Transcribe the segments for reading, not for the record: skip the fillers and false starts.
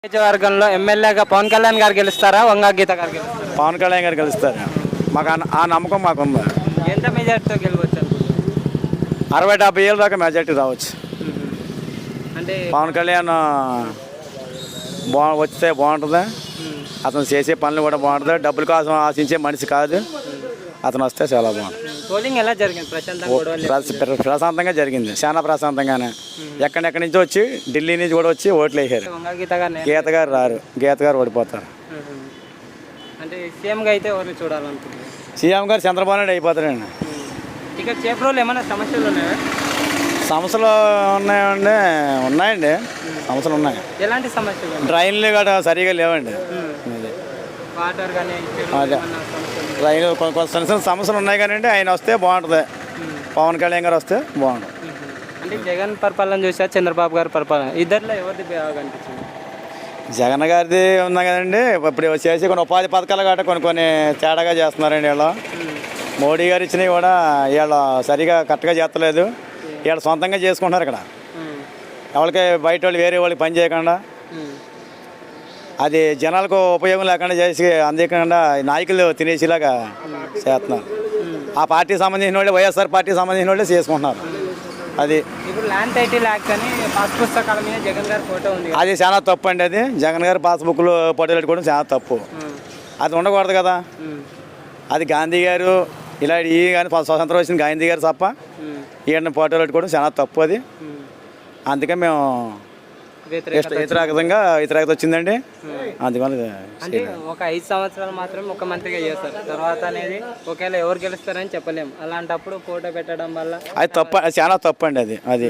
నియోజకవర్గంలో ఎమ్మెల్యేగా పవన్ కళ్యాణ్ గారు గెలుస్తారా, వంగా గీత గారు గెలుస్తారా? పవన్ కళ్యాణ్ గారు గెలుస్తారు. మాకు ఆ నమ్మకం మాకుంది. ఎంత మెజార్టీతో గెలవచ్చు అనుకుంటున్నారు? 60-70 ఏళ్ళ దాకా మెజార్టీ రావచ్చు. అంటే పవన్ కళ్యాణ్ వస్తే బాగుంటుంది. అతను చేసే పనులు కూడా బాగుంటుంది. డబ్బుల కోసం ఆశించే మనిషి కాదు. అతను వస్తే చాలా బాగుంటుంది. పోలింగ్ ఎలా జరిగింది? ప్రశాంతంగా జరిగింది. చాలా ప్రశాంతంగానే. ఎక్కడెక్కడి నుంచి వచ్చి ఢిల్లీ నుంచి కూడా వచ్చి ఓట్లు వేసారు. వంగా గీత గారు గీత గారు రారు. గీత గారు ఓడిపోతారు. అంటే సీఎంగా అయితే ఎవరిని చూడాలనుకుంటున్నారు? సీఎం గారు చంద్రబాబు నాయుడు అయిపోతారండి. ఇక చేపరోలు ఏమైనా సమస్యలు ఉన్నాయా? సమస్యలు ఉన్నాయండి. సమస్యలు ఉన్నాయి. ఎలాంటి సమస్యలు? డ్రైన్లు కూడా సరిగా లేవండి. వాటర్ కానీ అదే డ్రైన్లు కొన్ని చిన్న సమస్యలు ఉన్నాయి. కానీ ఆయన వస్తే బాగుంటుంది. పవన్ కళ్యాణ్ గారు వస్తే బాగుంటుంది. అంటే జగన్ పరిపాలన చూసా, చంద్రబాబు గారి పరిపాలన, ఇద్దరిలో ఎవరిది బాగా అనిపించింది? జగన్ గారిది ఉంది కదండి. ఇప్పుడు చేసి కొన్ని ఉపాధి పథకాలు కాబట్టి కొన్ని తేడాగా చేస్తున్నారండి. వీళ్ళు మోడీ గారు ఇచ్చినవి కూడా వీళ్ళు సరిగా కరెక్ట్గా చేస్తలేదు. వీళ్ళు సొంతంగా చేసుకుంటున్నారు. ఇక్కడ ఎవరికి బయట వాళ్ళు వేరే వాళ్ళకి పని చేయకుండా అది జనాలకు ఉపయోగం లేకుండా చేసి అందేకుండా నాయకులు తినేసేలాగా చేస్తున్నారు. ఆ పార్టీకి సంబంధించిన వాళ్ళే, వైఎస్ఆర్ పార్టీకి సంబంధించిన వాళ్ళే చేసుకుంటున్నారు. అది ఇప్పుడు ల్యాండ్ టైటిల్ యాక్ట్ అని పాస్ పుస్తకాల మీద జగన్ గారి ఫోటో ఉంది. అది చాలా తప్పు అండి. అది జగన్ గారి పాస్బుక్లు ఫోటో పెట్టుకోవడం చాలా తప్పు. అది ఉండకూడదు కదా. అది గాంధీ గారు ఇలా ఈ కానీ స్వతంత్రం వచ్చిన గాంధీ గారు తప్ప ఈయన ఫోటోలు పెట్టుకోవడం చాలా తప్పు. అది అందుకే మేము వ్యతిరేకత వచ్చిందండి. అందువల్ల అంటే ఒక 5 సంవత్సరాలు మాత్రమే ముఖ్యమంత్రిగా చేస్తారు. తర్వాత అనేది ఒకవేళ ఎవరు గెలుస్తారని చెప్పలేము. అలాంటప్పుడు ఫోటో పెట్టడం వల్ల అది తప్పు. అది చాలా తప్పు అండి. అది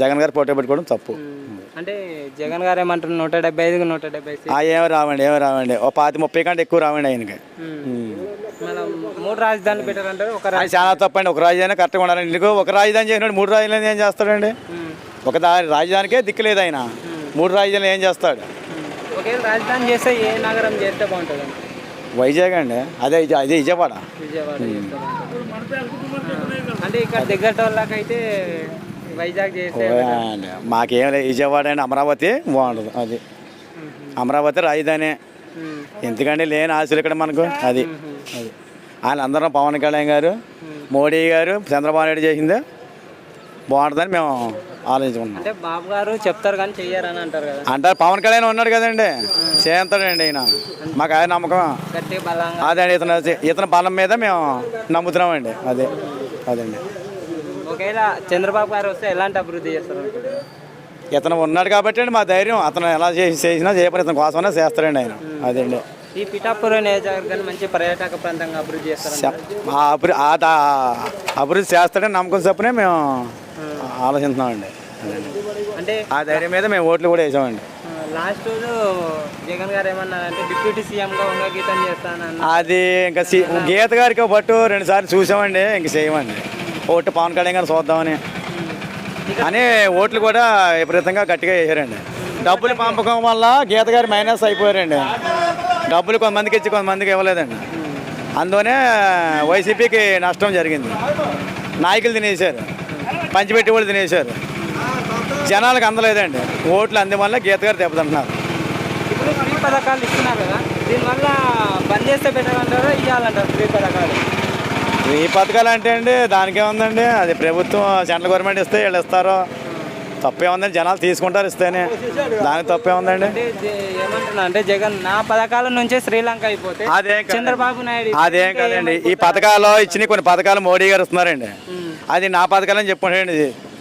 జగన్ గారు ఫోటో పెట్టుకోవడం తప్పు. అంటే జగన్ గారు ఏమంటారు? 175కి 170 ఏమి రావండి. ఓ 30 కంటే ఎక్కువ రావండి ఆయనకి. మనం 3 రాజధానులు పెట్టారంటారు. అది చాలా తప్పు అండి. ఒక రాజధాని కరెక్ట్గా ఉండాలండి. ఇందుకు ఒక రాజధాని చేసినాడు 3 రాజధానులు ఏం చేస్తాడండి? ఒక రాజధానికే దిక్కులేదు ఆయన. 3 రాజధానులు ఏం చేస్తాడు? ఒకే రాజధాని చేస్తే ఏ నగరం చేస్తే బాగుంటుంది? వైజాగ్ అండి. అదే విజయవాడ. అంటే ఇక్కడ దగ్గర వాళ్ళకైతే వైజాగ్ చేస్తే మాకేం లేదు. విజయవాడ అండి, అమరావతి బాగుంటుంది. అది అమరావతి రాజధాని. ఎందుకంటే లేని ఆశలు ఇక్కడ మనకు. అది వాళ్ళందరం పవన్ కళ్యాణ్ గారు, మోడీ గారు, చంద్రబాబు నాయుడు చేసిందే బాగుంటుందని మేము ఆలోచించుకుంటున్నాం. అంటే బాబు గారు చెప్తారు కానీ చెయ్యారని అంటారు కదా. అంటారు. పవన్ కళ్యాణ్ ఉన్నాడు కదండి, చేస్తాడండి ఆయన. మాకు ఆయన నమ్మకం అదే. ఇతని బలం మీద మేము నమ్ముతున్నామండి. అదండి. ఒకవేళ చంద్రబాబు గారు వస్తే ఎలాంటి అభివృద్ధి చేస్తారు? ఇతను ఉన్నాడు కాబట్టి అండి మా ధైర్యం. అతను ఎలా చేసినా చేయపడి ఇతని కోసమైనా చేస్తాడండి ఆయన. అదండి. ఈ పిఠాపురం నియోజకవర్గాన్ని మంచి పర్యాటక ప్రాంతంగా అభివృద్ధి చేస్తారు. అభివృద్ధి చేస్తాడని నమ్మకం చొప్పునే మేము ఆలోచిస్తున్నామండి. అంటే ఆ ధైర్యం మీద మేము ఓట్లు కూడా వేసామండి. లాస్ట్ రోజు జగన్ గారు ఏమన్నారంటే డిప్యూటీ సీఎంగా వంగా గీతం చేస్తానని. అది ఇంకా గీత గారికి పట్టు 2 సార్లు చూసామండి. ఇంక చేయమండి. ఓటు పవన్ కళ్యాణ్ గారిని చూద్దామని అని ఓట్లు కూడా విపరీతంగా గట్టిగా వేసారండి. డబ్బులు పంపకం వల్ల గీత గారు మైనస్ అయిపోయారండి. డబ్బులు కొంతమందికి ఇచ్చి కొంతమందికి ఇవ్వలేదండి. అందులోనే వైసీపీకి నష్టం జరిగింది. నాయకులు తినేశారు, పంచిపెట్టి వాళ్ళు తినేశారు. జనాలకు అందలేదండి. ఓట్లు అందువల్ల గీత గారు దెబ్బతింటున్నారు. ఇప్పుడు ఫ్రీ పథకాలు ఇస్తున్నారు కదా, దీనివల్ల బంద్ చేస్తే పెట్టాలంటారా ఇవ్వాలంటారు? ఫ్రీ పథకాలు అంటే అండి దానికేముందండి. అది ప్రభుత్వం సెంట్రల్ గవర్నమెంట్ ఇస్తే వీళ్ళు ఇస్తారు. తప్పే ఉందండి. జనాలు తీసుకుంటారు ఇస్తేనే. దానికి తప్పే ఉందండి. ఏమంటున్నా అంటే జగన్ నా పథకాల నుంచే శ్రీలంక అయిపోతే చంద్రబాబు నాయుడు అదేం కాదండి. ఈ పథకాలు ఇచ్చిన కొన్ని పథకాలు మోడీ గారు ఇస్తున్నారండి. అది నా పథకాలని చెప్పుకుంటాడండి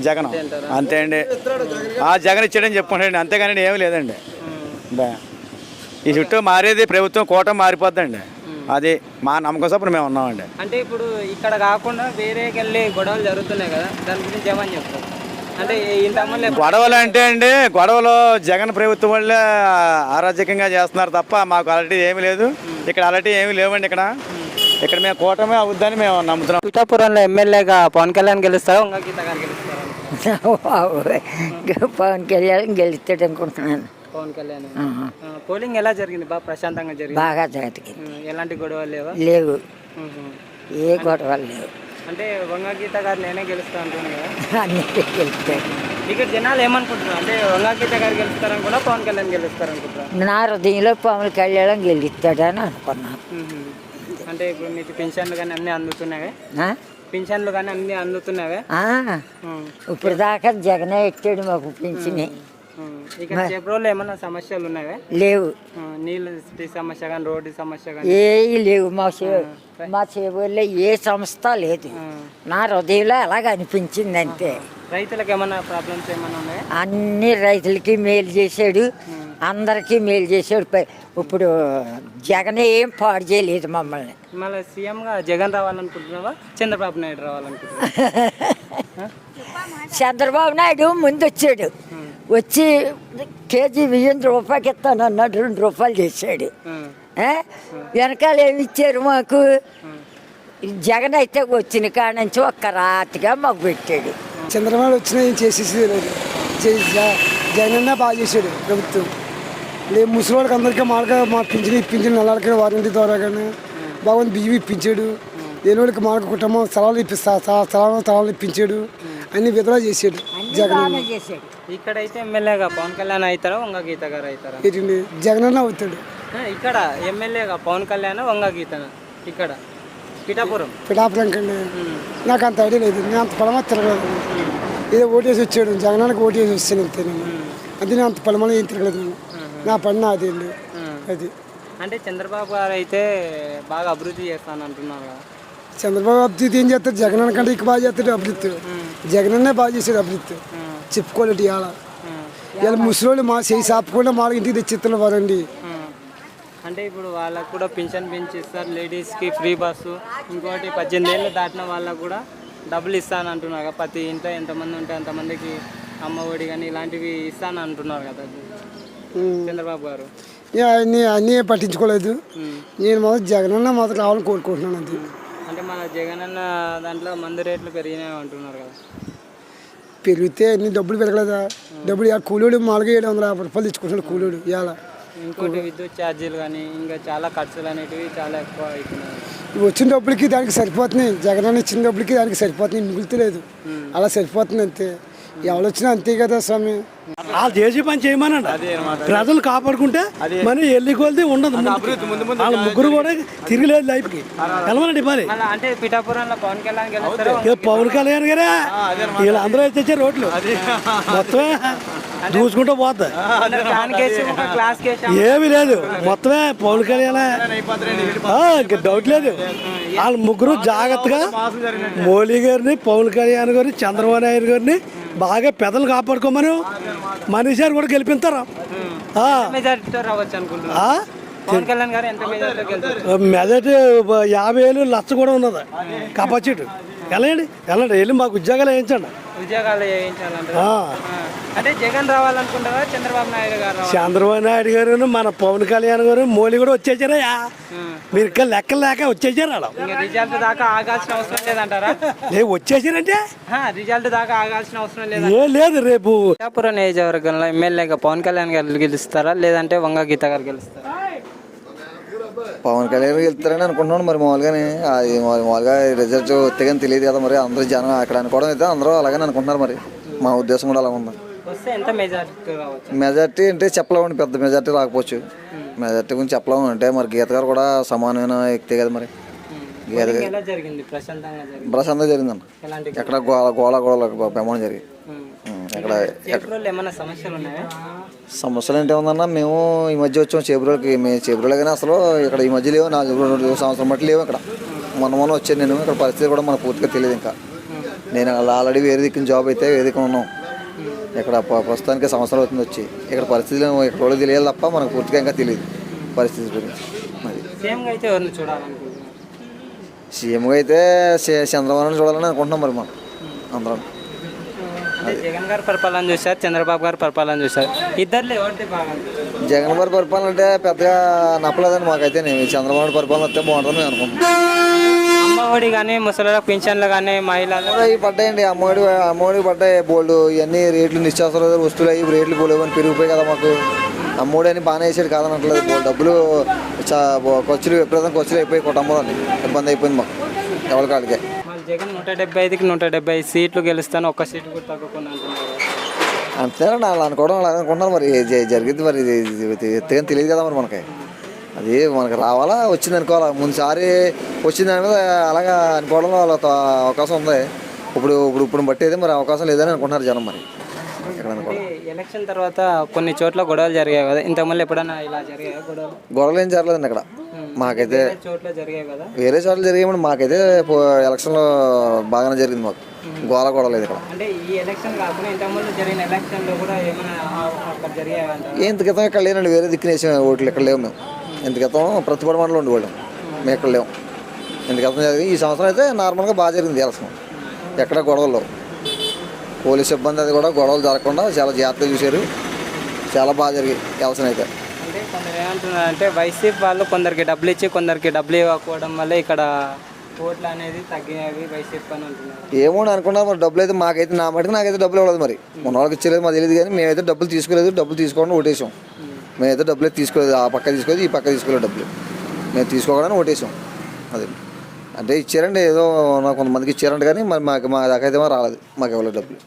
జగన్. అంతే అండి. జగన్ ఇచ్చాడని చెప్పుకుంటాడండి. అంతేగాని ఏమి లేదండి. ఈ చుట్టూ మారేది ప్రభుత్వం, కూటమి మారిపోద్దండి. అది మా నమ్మకం చొప్పున మేము ఉన్నామండి. అంటే ఇప్పుడు ఇక్కడ కాకుండా వేరేకి వెళ్ళి గొడవలు జరుగుతున్నాయి కదా, దాని గురించి ఏమని చెప్తారు? అంటే గొడవలు అంటే అండి, గొడవలు జగన్ ప్రభుత్వం వల్లే అరాజకంగా చేస్తున్నారు తప్ప మాకు అలాంటి ఏమీ లేదు. ఇక్కడ అలాంటి ఏమీ లేవండి. ఇక్కడ మేము కూటమి అవుద్దని మేము నమ్ముతున్నాం. పిఠాపురంలో ఎమ్మెల్యేగా పవన్ కళ్యాణ్ గెలుస్తారా, వంగా గీత గారు గెలుస్తారా? పవన్ కళ్యాణ్ గెలుస్తాడు అనుకుంటున్నాను. పవన్ కళ్యాణ్. పోలింగ్ ఎలా జరిగింది? బాగా ప్రశాంతంగా జరిగింది. బాగా జరిగింది. ఎలాంటి గొడవలు లేవా? లేవు. ఏ గొడవలు లేవు. అంటే వంగా గీత గారు నేనే గెలుస్తా అంటున్నాను కదా. అన్నిటి గెలుస్తాడు. ఇక్కడ జనాలు ఏమనుకుంటున్నారు అంటే వంగా గీత గారు గెలుస్తారని కూడా పవన్ కళ్యాణ్ గెలుస్తారనుకుంటున్నారు. నా హృదయంలో పవన్ కళ్యాణ్ గెలుస్తాడని అనుకున్నాను. అంటే ఇప్పుడు మీకు పింఛన్లు కానీ అన్నీ అందుతున్నావే, ఆ? పింఛన్లు కానీ అన్నీ అందుతున్నావే. ఆ, ఇప్పుడు దాకా జగనే ఎట్టాడు మాకు పింఛని. ఇక్కడ చేబ్రోలు ఏమన్నా సమస్యలు ఉన్నావే? లేవు, నీళ్ళ సమస్య కానీ రోడ్డు సమస్య కానీ ఏవి లేవు. మా చేబోళ్ళలో ఏ సంస్థ లేదు. నా హృదయంలో అలాగ అనిపించింది అంతే. రైతులకు ఏమన్నా ప్రాబ్లమ్స్ ఏమన్నా ఉన్నాయా? అన్ని రైతులకి మేలు చేశాడు, అందరికీ మేలు చేశాడు. ఇప్పుడు జగన్ ఏం పాడు చేయలేదు మమ్మల్ని. మళ్ళీ సీఎంగా జగన్ రావాలనుకుంటున్నావా, చంద్రబాబు నాయుడు రావాలనుకుంటున్నావా? చంద్రబాబు నాయుడు ముందు వచ్చాడు, వచ్చి కేజీ బియ్యం రూపాయకి ఇస్తాను అన్నాడు, 2 రూపాయలు చేశాడు. వెనకాల ఏమి ఇచ్చారు మాకు? జగన్ అయితే వచ్చిన కాడ నుంచి ఒక్క రాతిగా మాకు పెట్టాడు. చంద్రబాబు వచ్చినా ఏం చేసేసి జగన్ బాగా చేశాడు ప్రభుత్వం. లేదు ముసలివాళ్ళకి అందరికీ మా పింఛన్ నెలలకి వారంటీ ద్వారా కానీ బాగుంది, బియ్యం ఇప్పించాడు. లేని వాళ్ళకి మాకు కుటుంబం స్థలాలు ఇప్పించాడు, అన్ని విధంగా చేశాడు జగన్. ఇక్కడైతే ఎమ్మెల్యేగా పవన్ కళ్యాణ్ అవుతారా, వంగ గీత గారు అవుతారా? ఏంటండి జగన్ అన్న అవుతాడు. ఇక్కడ ఎమ్మెల్యేగా పవన్ కళ్యాణ్, వంగ గీతన ఇక్కడ పిఠాపురం కండి. నాకు అంత ఐడియా లేదు, నేను అంత పొలమా తిరగలేదు. ఏదో ఓటేసి వచ్చాడు, జగనానికి ఓటేసి వచ్చాను అంతే. నేను అది నేను అంత పొలమలో ఏం తిరగలేదు. నేను నా పని నాది అండి. అది అంటే చంద్రబాబు గారు అయితే బాగా అభివృద్ధి చేస్తాను అంటున్నారు కదా. చంద్రబాబు అభివృద్ధి ఏం చేస్తాడు? జగన్ కంటే ఇక బాగా చేస్తాడు అభివృద్ధి. జగనన్నే బాగా చేశాడు అభివృద్ధి, చెప్పుకోలేదు. ఇవాళ ముసలోళ్ళు మా చేయి సాపకుండా మా ఇంటికి తెచ్చిస్తున్న వారండి. అంటే ఇప్పుడు వాళ్ళకు కూడా పింఛన్ పెంచిస్తారు, లేడీస్కి ఫ్రీ బస్సు, ఇంకోటి 18 ఏళ్ళు దాటిన వాళ్ళకు కూడా డబ్బులు ఇస్తాను అంటున్నారు కదా. ప్రతి ఇంట్లో ఎంతమంది ఉంటే అంతమందికి అమ్మ ఒడి కానీ ఇలాంటివి ఇస్తాను అంటున్నారు కదా చంద్రబాబు గారు. అన్నీ పట్టించుకోలేదు. నేను మొదటి జగనన్న మొదటి రావాలని కోరుకుంటున్నాను. అది అంటే మన జగనన్న దాంట్లో మందు రేట్లు పెరిగినాయి అంటున్నారు కదా. పెరిగితే అన్ని డబ్బులు పెరగలేదా? డబ్బులు కూలోడు మామూలుగా 750 రూపాయలు తెచ్చుకుంటున్నాడు కూలోడు. ఇవాళ ఇంకోటి విద్యుత్ ఛార్జీలు కానీ ఇంకా చాలా ఖర్చులు అనేటివి చాలా ఎక్కువ అవుతున్నాయి. వచ్చిన డబ్బులకి దానికి సరిపోతున్నాయి. జగనన్న ఇచ్చిన డబ్బులకి దానికి సరిపోతున్నాయి, మిగులుతలేదు. అలా సరిపోతుంది అంతే. ఎవరు వచ్చినా అంతే కదా స్వామి. వాళ్ళు చేసే పని చేయమనండి, ప్రజలు కాపాడుకుంటే మరి ఎల్లి కొలిది ఉండదు. వాళ్ళ ముగ్గురు కూడా తిరగలేదు లైఫ్కి వెళ్ళమనండి మరి. అంటే పిఠాపురంలో పవన్ కళ్యాణ్ గెలుస్తారా? పవన్ కళ్యాణ్ గారే వీళ్ళందరూ అయితే తెచ్చారు రోడ్లు మొత్తమే చూసుకుంటూ పోద్ది. ఏమీ లేదు, మొత్తమే పవన్ కళ్యాణ్. డౌట్ లేదు. వాళ్ళ ముగ్గురు జాగ్రత్తగా మోడీ గారిని, పవన్ కళ్యాణ్ గారిని, చంద్రబాబు నాయుడు గారిని బాగా పెద్దలు కాపాడుకోమని మనీషారు కూడా గెలిపిస్తారు. మెజార్టీ 50,000 లక్ష కూడా ఉన్నది కెపాసిటీ. వెళ్ళండి వెళ్ళి మాకు ఉద్యోగాలు వేయించండి. ఉద్యోగాలు వేయించాలంటే అంటే జగన్ రావాలనుకుంటారా, చంద్రబాబు నాయుడు గారు? చంద్రబాబు నాయుడు గారు, మన పవన్ కళ్యాణ్ గారు, మోడీ కూడా వచ్చేసారా? మీరు ఇక్కడ లెక్కలు లేక వచ్చేసారు. అలా రిజల్ట్ దాకా ఆగాల్సిన అవసరం లేదంటారా? వచ్చేసారంటే రిజల్ట్ దాకా ఆగాల్సిన అవసరం లేదు. ఏం లేదు. రేపు పిఠాపురం నియోజకవర్గంలో ఎమ్మెల్యేగా పవన్ కళ్యాణ్ గారు గెలుస్తారా, లేదంటే వంగ గీత గారు గెలుస్తారా? పవన్ కళ్యాణ్ వెళ్తారని అనుకుంటున్నాను. మరి మామూలుగానే అది మామూలుగా రిజల్ట్ వస్తే కానీ తెలియదు కదా. మరి అందరూ జనం అక్కడ అనుకోవడం అయితే అందరూ అలాగని అనుకుంటున్నారు. మరి మా ఉద్దేశం కూడా అలా ఉంది. మెజార్టీ అంటే చెప్పలేమండి, పెద్ద మెజార్టీ రాకపోవచ్చు. మెజార్టీ గురించి చెప్పలేము. అంటే మరి గీత గారు కూడా సమానమైన వ్యక్తే కదా. మరి గీత ప్రశాంతంగా జరిగిందన్న. ఎక్కడ గోళ ప్రమాణం జరిగింది. సమస్యలు ఏంటి ఉందన్న, మేము ఈ మధ్య వచ్చాము చేబ్రోలకి. మేము చేబ్రోలే కానీ అసలు ఇక్కడ ఈ మధ్య లేవు. 2 సంవత్సరం బట్టి లేవు ఇక్కడ. మొన్న వచ్చాను నేను. ఇక్కడ పరిస్థితి కూడా మనకు పూర్తిగా తెలియదు. ఇంకా నేను ఆల్రెడీ వేరే దిక్కున జాబ్ అయితే వేరే దిక్కున ఉన్నాం. ఇక్కడ ప్రస్తుతానికి సంవత్సరం అవుతుంది వచ్చి. ఇక్కడ పరిస్థితులు ఇక్కడ వాళ్ళు తెలియాలి తప్ప మనకు పూర్తిగా ఇంకా తెలియదు పరిస్థితి గురించి. సీఎంగా అయితే చంద్రబాబు చూడాలని అనుకుంటున్నాం మరి మనం అందరం. జగన్ గారు పరిపాలన చూశారు, చంద్రబాబు గారు పరిపాలన చూశారు. ఇద్దరు జగన్ గారి పరిపాలన అంటే పెద్దగా నప్పలేదండి మాకైతే. చంద్రబాబు పరిపాలన వస్తే బాగుంటుందని అనుకుంటున్నాం. అమ్మఒడి కానీ, ముసలి పింఛన్లు కానీ, మహిళలు అవి పడ్డాయండి. అమ్మఒడి పడ్డాయి బోల్డ్. ఇవన్నీ రేట్లు నిత్యావసర వస్తువులు అవి రేట్లు బోలేవని పెరిగిపోయి కదా మాకు. అమ్మఒడి అని బాగానే వేసాడు కాదనట్లేదు. డబ్బులు ఖర్చులు విపరీతం ఖర్చులు అయిపోయి కుటుంబంలో ఇబ్బంది అయిపోయింది మాకు ఎవరి కాడికే. జగన్ 175కి 175 సీట్లు గెలుస్తాను, ఒక్క సీటు కూడా తగ్గకుండా అంటున్నారు. అంతేనండి వాళ్ళు అనుకోవడం అలా అనుకుంటున్నారు మరి జరిగింది మరి ఎత్తేం తెలియదు కదా మరి మనకి అది మనకి రావాలా వచ్చింది అనుకోవాలా ముందుసారి వచ్చింది దాని మీద అలాగా అనుకోవడంలో వాళ్ళ అవకాశం ఉంది ఇప్పుడు బట్టేది మరి అవకాశం లేదని అనుకుంటున్నారు జనం మరి ఇక్కడ అనుకోవడం. ఎలక్షన్ తర్వాత కొన్ని చోట్ల గొడవలు జరిగాయి కదా, ఇంతకుముందు ఎప్పుడైనా ఇలా జరిగాయి గొడవలు ఏం జరగలేదండి ఇక్కడ మాకైతే. చోట్ల జరిగాయి కదా, వేరే చోట్ల జరిగామండి, మాకైతే ఎలక్షన్లో బాగానే జరిగింది మాకు, గొడవలేదు ఇక్కడ. అంటే ఈ ఎలక్షన్ కాకుండా ఇంతకుముందు జరిగిన ఎలక్షన్లో కూడా ఏమైనా అక్కడ జరిగాయి? ఇంత క్రితం ఇక్కడ లేనండి, వేరే దిక్కున వేసాం ఓట్లు, ఇక్కడ లేవు మేము. ఇంత క్రితం ప్రతిపడి మండలం ఉండేవాళ్ళం, మేము ఇక్కడ లేవు. ఇంత క్రితం జరిగింది. ఈ సంవత్సరం అయితే నార్మల్గా బాగా జరిగింది ఎలక్షన్, ఎక్కడ గొడవలు. పోలీస్ సిబ్బంది అది కూడా గొడవలు జరగకుండా చాలా జాగ్రత్తగా చూశారు, చాలా బాగా జరిగింది ఎలక్షన్ అయితే. అంటే కొందరు ఏమంటున్నారు అంటే వైసీపీ వాళ్ళు కొందరికి డబ్బులు ఇచ్చి కొందరికి డబ్బులు ఇవ్వకపోవడం వల్ల ఇక్కడ ఓట్లు అనేది తగ్గినవి వైసీపీ అని అంటున్నారు. ఏమో అనుకున్నా మరి డబ్బులు అయితే మాకైతే నా మటుకు నాకైతే డబ్బులు ఇవ్వలేదు, మరి మన వాళ్ళకి ఇచ్చలేదు మాకు తెలియదు. కానీ మేమైతే డబ్బులు తీసుకోలేదు, డబ్బులు తీసుకోకుండా ఓటేసాం. మేమైతే డబ్బులు అయితే తీసుకోలేదు, ఆ పక్క తీసుకోలేదు, ఈ పక్క తీసుకోలేదు డబ్బులు. మేము తీసుకోకుండా ఓటేసాం. అది అంటే ఇచ్చారండి, ఏదో కొంతమందికి ఇచ్చారంట, కానీ మరి మా దాకా అయితే రాలేదు, మాకు ఇవ్వలేదు డబ్బులు.